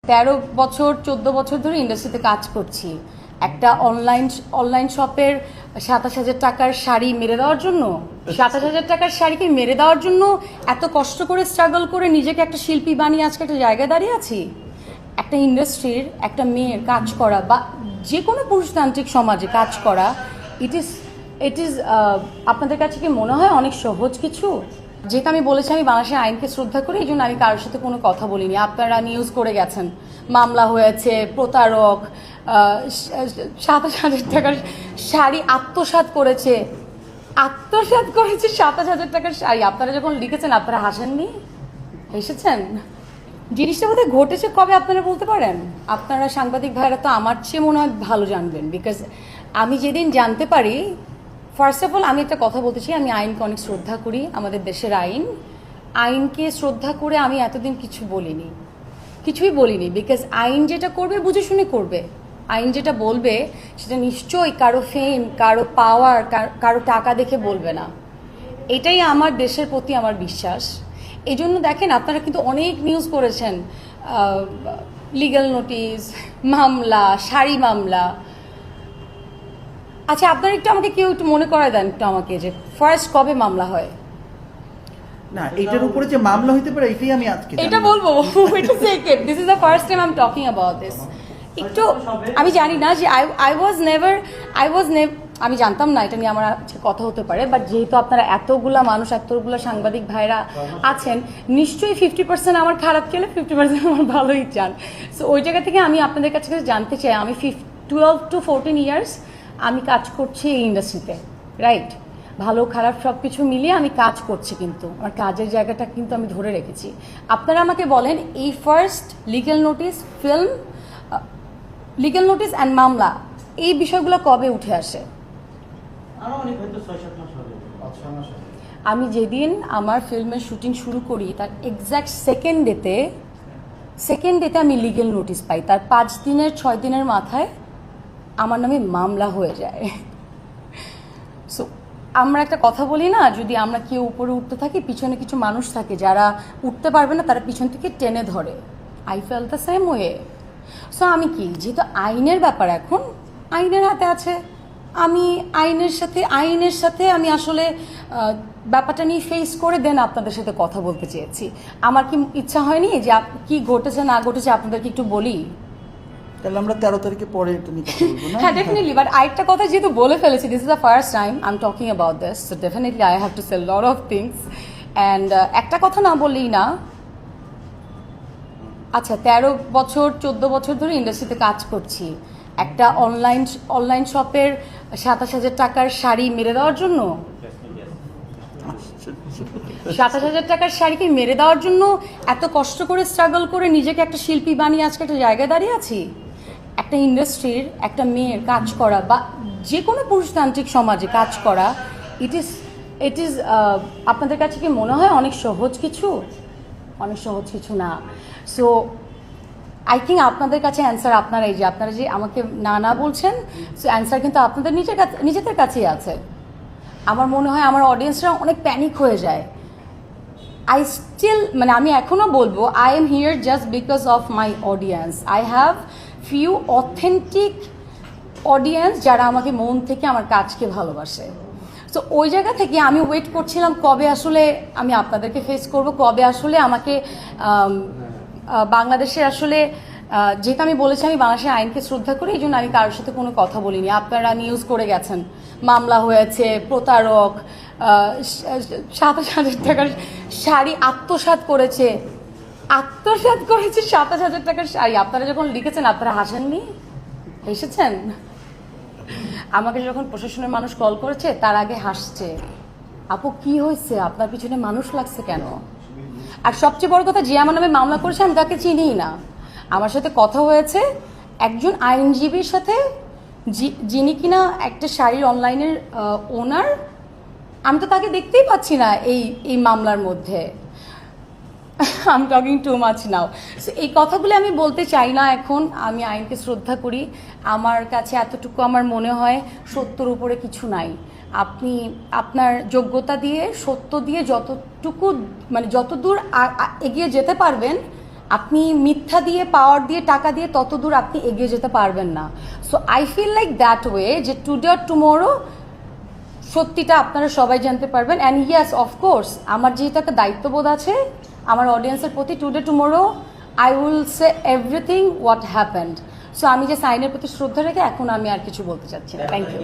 13 বছর 14 বছর ধরে ইন্ডাস্ট্রিতে কাজ করছি। একটা অনলাইন শপের 27,000 টাকার শাড়ি মেরে দেওয়ার জন্য, 27,000 টাকার শাড়িকে মেরে দেওয়ার জন্য এত কষ্ট করে স্ট্রাগল করে নিজেকে একটা শিল্পী বানিয়ে আজকে একটা জায়গায় দাঁড়িয়ে আছি। একটা ইন্ডাস্ট্রির একটা মেয়ের কাজ করা বা যে কোনো পুরুষতান্ত্রিক সমাজে কাজ করা, ইট ইজ আপনাদের কাছে কি মনে হয় অনেক সহজ কিছু? যেহেতু আমি বলেছি আমি বাংলাদেশের আইনকে শ্রদ্ধা করি, এই জন্য আমি কারোর সাথে কোনো কথা বলিনি। আপনারা নিউজ করে গেছেন, মামলা হয়েছে, প্রতারক 27,000 টাকার শাড়ি আত্মসাৎ করেছে 27,000 টাকার শাড়ি। আপনারা যখন লিখেছেন আপনারা হাসেননি, হেসেছেন। জিনিসটা বোধহয় ঘটেছে কবে আপনারা বলতে পারেন? আপনারা সাংবাদিক ভাইরা তো আমার চেয়ে মনে হয় ভালো জানবেন, বিকজ আমি যেদিন জানতে পারি, ফার্স্ট অফ অল আমি একটা কথা বলতে চাই, আমি আইনকে অনেক শ্রদ্ধা করি। আমাদের দেশের আইনকে শ্রদ্ধা করে আমি এতদিন কিছুই বলিনি, বিকজ আইন যেটা করবে বুঝে শুনে করবে। আইন যেটা বলবে সেটা নিশ্চয়ই কারো ফেম, কারো পাওয়ার, কারো টাকা দেখে বলবে না। এটাই আমার দেশের প্রতি আমার বিশ্বাস। এই জন্য দেখেন আপনারা কিন্তু অনেক নিউজ করেছেন, লিগ্যাল নোটিশ, মামলা, শাড়ি মামলা। আচ্ছা, আপনারা একটু আমাকে কেউ একটু মনে করায় দেন একটু আমাকে, যে ফার্স্ট কবে মামলা হয়? না, এটার উপরে যে মামলা হইতে পারে এটাই আমি আজকে এটা বলবো। This is the first time I am talking about this. একটু আমি জানি না যে আই ওয়াজ নেভার আমি জানতাম না এটা নিয়ে আমার কথা হতে পারে, বাট যেহেতু আপনারা এতগুলা মানুষ, এতগুলো সাংবাদিক ভাইরা আছেন, নিশ্চয়ই 50% আমার খারাপ খেলে 50% আমার ভালোই চান। সো ওই জায়গা থেকে আমি আপনাদের কাছে জানতে চাই, আমি 12 to 14 ইয়ার্স আমি কাজ করছি এই ইন্ডাস্ট্রিতে, রাইট? ভালো খারাপ সব কিছু মিলিয়ে আমি কাজ করছি, কিন্তু আমার কাজের জায়গাটা কিন্তু আমি ধরে রেখেছি। আপনারা আমাকে বলেন, এই ফার্স্ট লিগ্যাল নোটিস অ্যান্ড মামলা, এই বিষয়গুলো কবে উঠে আসে? আমি যেদিন আমার ফিল্মের শুটিং শুরু করি তার এক্স্যাক্ট সেকেন্ড ডেতে আমি লিগ্যাল নোটিস পাই। তার 5 দিনের 6 দিনের মাথায় আমার নামে মামলা হয়ে যায়। সো আমরা একটা কথা বলি না, যদি আমরা কেউ উপরে উঠতে থাকি, পিছনে কিছু মানুষ থাকে যারা উঠতে পারবে না, তারা পিছন থেকে টেনে ধরে। I fail the same way. So আমি কি, যেহেতু আইনের ব্যাপার এখন আইনের হাতে আছে, আমি আইনের সাথে আমি আসলে ব্যাপারটা নিয়ে ফেস করে দেন আপনাদের সাথে কথা বলতে চেয়েছি। আমার কি ইচ্ছা হয়নি যে কি ঘটেছে না ঘটেছে আপনাদেরকে একটু বলি? তাহলে আমরা 13 তারিখে পরে এটা নিয়ে কথা বলবো না? হ্যাঁ, ডেফিনেটলি। বাট আরেকটা কথা যেহেতু বলে ফেলেছি, this is the first time I am talking about this, so definitely I have to say lot of things. And একটা কথা না বললেই না। আচ্ছা, 13 বছর 14 বছর ধরে ইন্ডাস্ট্রিতে কাজ করছি। একটা অনলাইন শপের 27,000 টাকার শাড়ি মেরে দেওয়ার জন্য, 27,000 টাকার শাড়িকে মেরে দেওয়ার জন্য এত কষ্ট করে স্ট্রাগল করে নিজেকে একটা শিল্পী বানিয়ে আজকে একটা জায়গায় দাঁড়িয়ে আছি। একটা ইন্ডাস্ট্রির একটা মেয়ের কাজ করা বা যে কোনো পুরুষতান্ত্রিক সমাজে কাজ করা, ইট ইজ আপনাদের কাছে কি মনে হয় অনেক সহজ কিছু? অনেক সহজ কিছু না। সো আই থিঙ্ক আপনাদের কাছে অ্যান্সার আপনারা যে আমাকে না বলছেন, সো অ্যান্সার কিন্তু আপনাদের নিজেদের কাছেই আছে। আমার মনে হয় আমার অডিয়েন্সরা অনেক প্যানিক হয়ে যায়। আমি এখনো বলবো, I am here just because of my audience. I have few authentic audience যারা আমাকে মন থেকে আমার কাজকে ভালোবাসে। সো ওই জায়গা থেকে আমি ওয়েট করছিলাম কবে আসলে আমি আপনাদেরকে ফেস করব, কবে আসলে আমাকে বাংলাদেশের আসলে যেহেতু আমি বলেছি আমি বাংলাদেশের আইনকে শ্রদ্ধা করি, এই জন্য আমি কারোর সাথে কোনো কথা বলিনি। আপনারা নিউজ করে গেছেন, মামলা হয়েছে, প্রতারক 27,000 টাকার শাড়ি আত্মসাৎ করেছে 27,000 টাকার শাড়ি। আপনারা যখন লিখেছেন আপনারা হাসেননি, হেসেছেন। আমাকে যখন প্রশাসনের মানুষ কল করেছে তার আগে হাসছে, আপু কি হয়েছে, আপনার পিছনে মানুষ লাগছে কেন? আর সবচেয়ে বড় কথা, যে আমার নামে মামলা করেছে আমি তাকে চিনিই না। আমার সাথে কথা হয়েছে একজন আইনজীবীর সাথে, যিনি কিনা একটা শাড়ির অনলাইনের ওনার। আমি তো তাকে দেখতেই পাচ্ছি না এই মামলার মধ্যে। I am talking too much now. So এই কথাগুলো আমি বলতে চাই না এখন। আমি আইনকে শ্রদ্ধা করি। আমার কাছে এতটুকু আমার মনে হয় সত্যর উপরে কিছু নাই। আপনি আপনার যোগ্যতা দিয়ে, সত্য দিয়ে যতটুকু যতদূর এগিয়ে যেতে পারবেন, আপনি মিথ্যা দিয়ে পাওয়ার দিয়ে টাকা দিয়ে তত দূর আপনি এগিয়ে যেতে পারবেন না। So I feel like that way যে টুডে অর টুমোরো সত্যিটা আপনারা সবাই জানতে পারবেন। অ্যান্ড ইয়াস অফকোর্স আমার যেহেতু একটা দায়িত্ববোধ আছে আমার অডিয়েন্সের প্রতি, today tomorrow I will say everything what happened. So আমি যে সাইনের প্রতি শ্রদ্ধা রেখে এখন আমি আর কিছু বলতে চাচ্ছি না। Thank you.